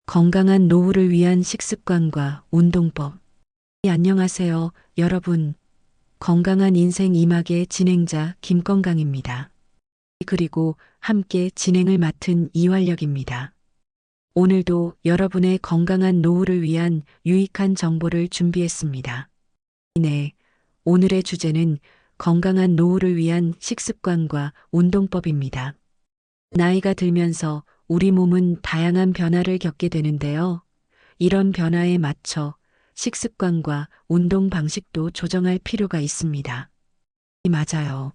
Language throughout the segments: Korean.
건강한 노후를 위한 식습관과 운동법. 안녕하세요, 여러분. 건강한 인생 2막의 진행자 김건강입니다. 그리고 함께 진행을 맡은 이활력입니다. 오늘도 여러분의 건강한 노후를 위한 유익한 정보를 준비했습니다. 네, 오늘의 주제는 건강한 노후를 위한 식습관과 운동법입니다. 나이가 들면서 우리 몸은 다양한 변화를 겪게 되는데요. 이런 변화에 맞춰 식습관과 운동 방식도 조정할 필요가 있습니다. 맞아요.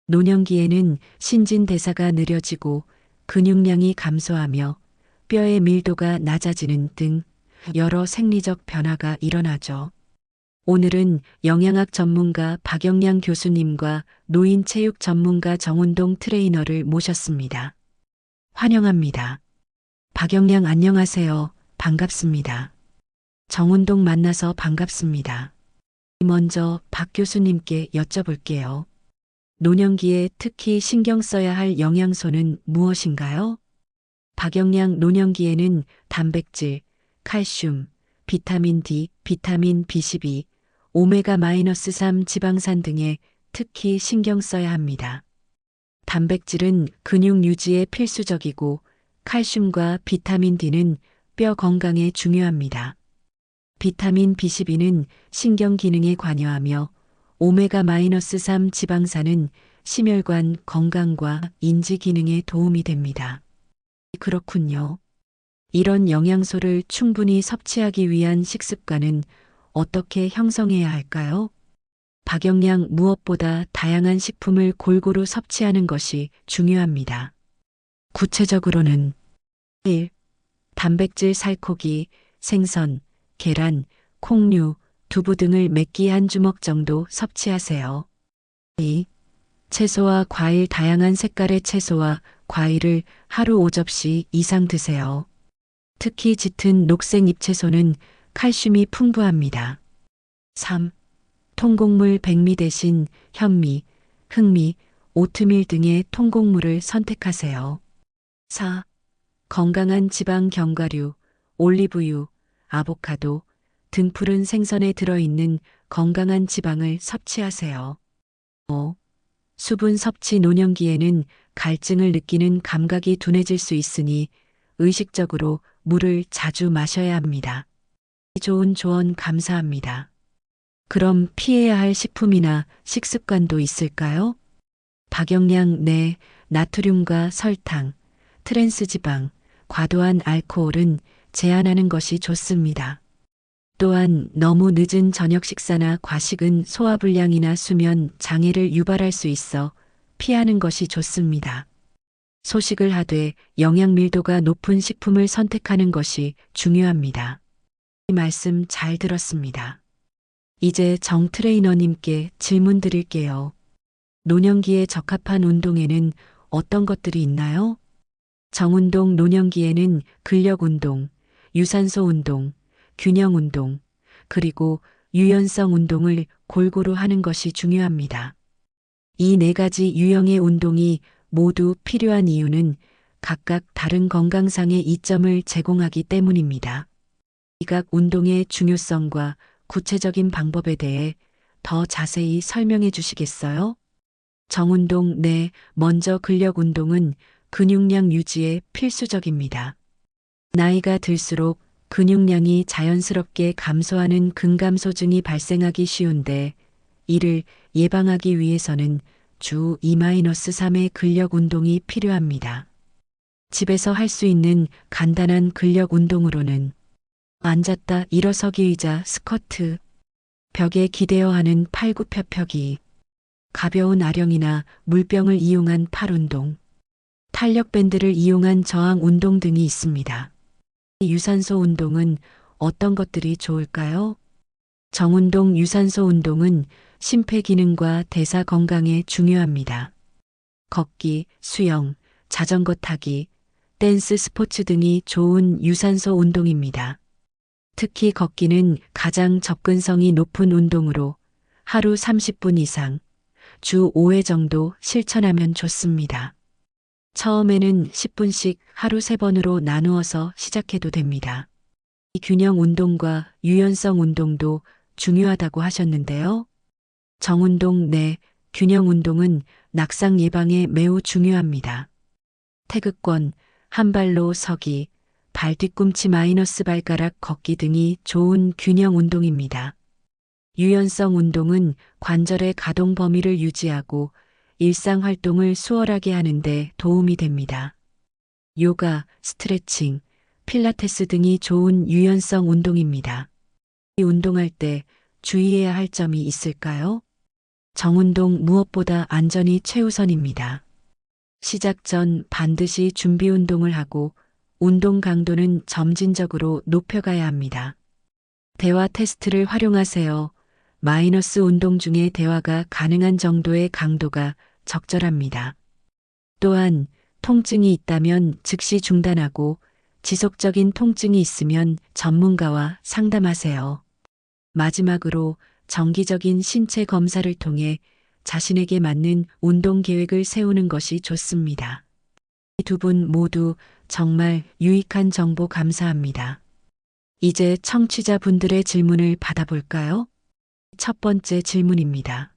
노년기에는 신진대사가 느려지고 근육량이 감소하며 뼈의 밀도가 낮아지는 등 여러 생리적 변화가 일어나죠. 오늘은 영양학 전문가 박영량 교수님과 노인 체육 전문가 정운동 트레이너를 모셨습니다. 환영합니다. 박영량 안녕하세요. 반갑습니다. 정운동 만나서 반갑습니다. 먼저 박 교수님께 여쭤볼게요. 노년기에 특히 신경 써야 할 영양소는 무엇인가요? 박영량 노년기에는 단백질, 칼슘, 비타민 D, 비타민 B12, 오메가-3 지방산 등에 특히 신경 써야 합니다. 단백질은 근육 유지에 필수적이고 칼슘과 비타민 D는 뼈 건강에 중요합니다. 비타민 B12는 신경 기능에 관여하며 오메가-3 지방산은 심혈관 건강과 인지 기능에 도움이 됩니다. 그렇군요. 이런 영양소를 충분히 섭취하기 위한 식습관은 어떻게 형성해야 할까요? 박영량 무엇보다 다양한 식품을 골고루 섭취하는 것이 중요합니다. 구체적으로는 1. 단백질 살코기, 생선, 계란, 콩류, 두부 등을 몇 끼 한 주먹 정도 섭취하세요. 2. 채소와 과일 다양한 색깔의 채소와 과일을 하루 5접시 이상 드세요. 특히 짙은 녹색 잎채소는 칼슘이 풍부합니다. 3. 통곡물 백미 대신 현미, 흑미, 오트밀 등의 통곡물을 선택하세요. 4. 건강한 지방 견과류, 올리브유, 아보카도 등 푸른 생선에 들어있는 건강한 지방을 섭취하세요. 5. 수분 섭취 노년기에는 갈증을 느끼는 감각이 둔해질 수 있으니 의식적으로 물을 자주 마셔야 합니다. 좋은 조언 감사합니다. 그럼 피해야 할 식품이나 식습관도 있을까요? 박영량 네, 나트륨과 설탕, 트랜스지방, 과도한 알코올은 제한하는 것이 좋습니다. 또한 너무 늦은 저녁 식사나 과식은 소화불량이나 수면 장애를 유발할 수 있어 피하는 것이 좋습니다. 소식을 하되 영양 밀도가 높은 식품을 선택하는 것이 중요합니다. 이 말씀 잘 들었습니다. 이제 정 트레이너님께 질문 드릴게요. 노년기에 적합한 운동에는 어떤 것들이 있나요? 정운동 노년기에는 근력 운동, 유산소 운동, 균형 운동, 그리고 유연성 운동을 골고루 하는 것이 중요합니다. 이 네 가지 유형의 운동이 모두 필요한 이유는 각각 다른 건강상의 이점을 제공하기 때문입니다. 각 운동의 중요성과 구체적인 방법에 대해 더 자세히 설명해 주시겠어요? 정운동 네, 먼저 근력 운동은 근육량 유지에 필수적입니다. 나이가 들수록 근육량이 자연스럽게 감소하는 근감소증이 발생하기 쉬운데 이를 예방하기 위해서는 주 2-3회 근력 운동이 필요합니다. 집에서 할 수 있는 간단한 근력 운동으로는 앉았다 일어서기 의자 스쿼트, 벽에 기대어 하는 팔굽혀펴기, 가벼운 아령이나 물병을 이용한 팔 운동, 탄력 밴드를 이용한 저항 운동 등이 있습니다. 유산소 운동은 어떤 것들이 좋을까요? 정운동 유산소 운동은 심폐기능과 대사 건강에 중요합니다. 걷기, 수영, 자전거 타기, 댄스 스포츠 등이 좋은 유산소 운동입니다. 특히 걷기는 가장 접근성이 높은 운동으로 하루 30분 이상, 주 5회 정도 실천하면 좋습니다. 처음에는 10분씩 하루 3번으로 나누어서 시작해도 됩니다. 이 균형 운동과 유연성 운동도 중요하다고 하셨는데요. 정운동 내 균형 운동은 낙상 예방에 매우 중요합니다. 태극권, 한 발로 서기, 발 뒤꿈치 마이너스 발가락 걷기 등이 좋은 균형 운동입니다. 유연성 운동은 관절의 가동 범위를 유지하고 일상 활동을 수월하게 하는데 도움이 됩니다. 요가, 스트레칭, 필라테스 등이 좋은 유연성 운동입니다. 이 운동할 때 주의해야 할 점이 있을까요? 정운동 무엇보다 안전이 최우선입니다. 시작 전 반드시 준비 운동을 하고 운동 강도는 점진적으로 높여가야 합니다. 대화 테스트를 활용하세요. 마이너스 운동 중에 대화가 가능한 정도의 강도가 적절합니다. 또한 통증이 있다면 즉시 중단하고 지속적인 통증이 있으면 전문가와 상담하세요. 마지막으로 정기적인 신체 검사를 통해 자신에게 맞는 운동 계획을 세우는 것이 좋습니다. 이 두 분 모두 정말 유익한 정보 감사합니다. 이제 청취자분들의 질문을 받아볼까요? 첫 번째 질문입니다.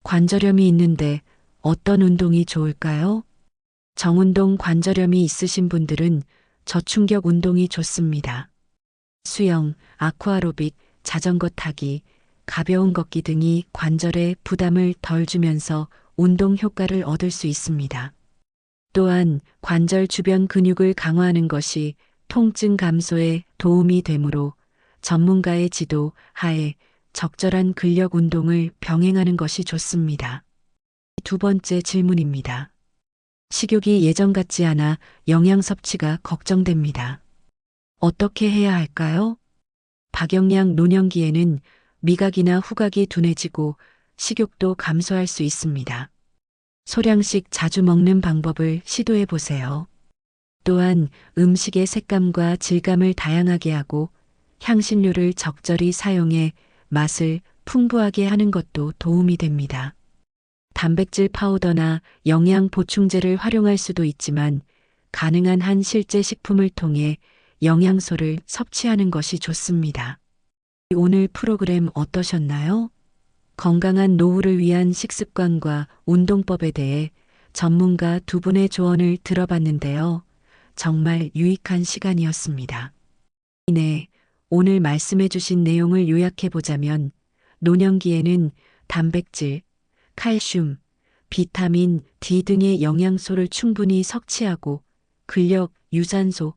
관절염이 있는데 어떤 운동이 좋을까요? 정운동 관절염이 있으신 분들은 저충격 운동이 좋습니다. 수영, 아쿠아로빅, 자전거 타기, 가벼운 걷기 등이 관절에 부담을 덜 주면서 운동 효과를 얻을 수 있습니다. 또한 관절 주변 근육을 강화하는 것이 통증 감소에 도움이 되므로 전문가의 지도 하에 적절한 근력 운동을 병행하는 것이 좋습니다. 두 번째 질문입니다. 식욕이 예전 같지 않아 영양 섭취가 걱정됩니다. 어떻게 해야 할까요? 박영량 노년기에는 미각이나 후각이 둔해지고 식욕도 감소할 수 있습니다. 소량씩 자주 먹는 방법을 시도해 보세요. 또한 음식의 색감과 질감을 다양하게 하고 향신료를 적절히 사용해 맛을 풍부하게 하는 것도 도움이 됩니다. 단백질 파우더나 영양 보충제를 활용할 수도 있지만 가능한 한 실제 식품을 통해 영양소를 섭취하는 것이 좋습니다. 오늘 프로그램 어떠셨나요? 건강한 노후를 위한 식습관과 운동법에 대해 전문가 두 분의 조언을 들어봤는데요. 정말 유익한 시간이었습니다. 네, 오늘 말씀해 주신 내용을 요약해 보자면 노년기에는 단백질, 칼슘, 비타민 D 등의 영양소를 충분히 섭취하고 근력, 유산소,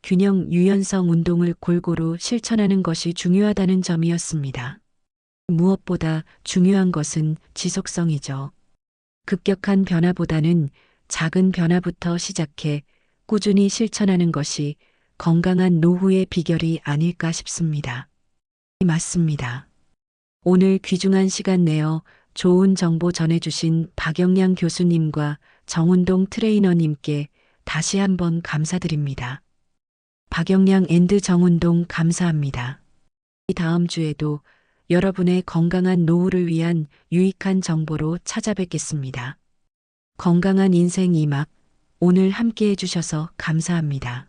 균형 유연성 운동을 골고루 실천하는 것이 중요하다는 점이었습니다. 무엇보다 중요한 것은 지속성이죠. 급격한 변화보다는 작은 변화부터 시작해 꾸준히 실천하는 것이 건강한 노후의 비결이 아닐까 싶습니다. 맞습니다. 오늘 귀중한 시간 내어 좋은 정보 전해주신 박영량 교수님과 정운동 트레이너님께 다시 한번 감사드립니다. 박영량 앤드 정운동 감사합니다. 다음 주에도 여러분의 건강한 노후를 위한 유익한 정보로 찾아뵙겠습니다. 건강한 인생 2막 오늘 함께 해주셔서 감사합니다.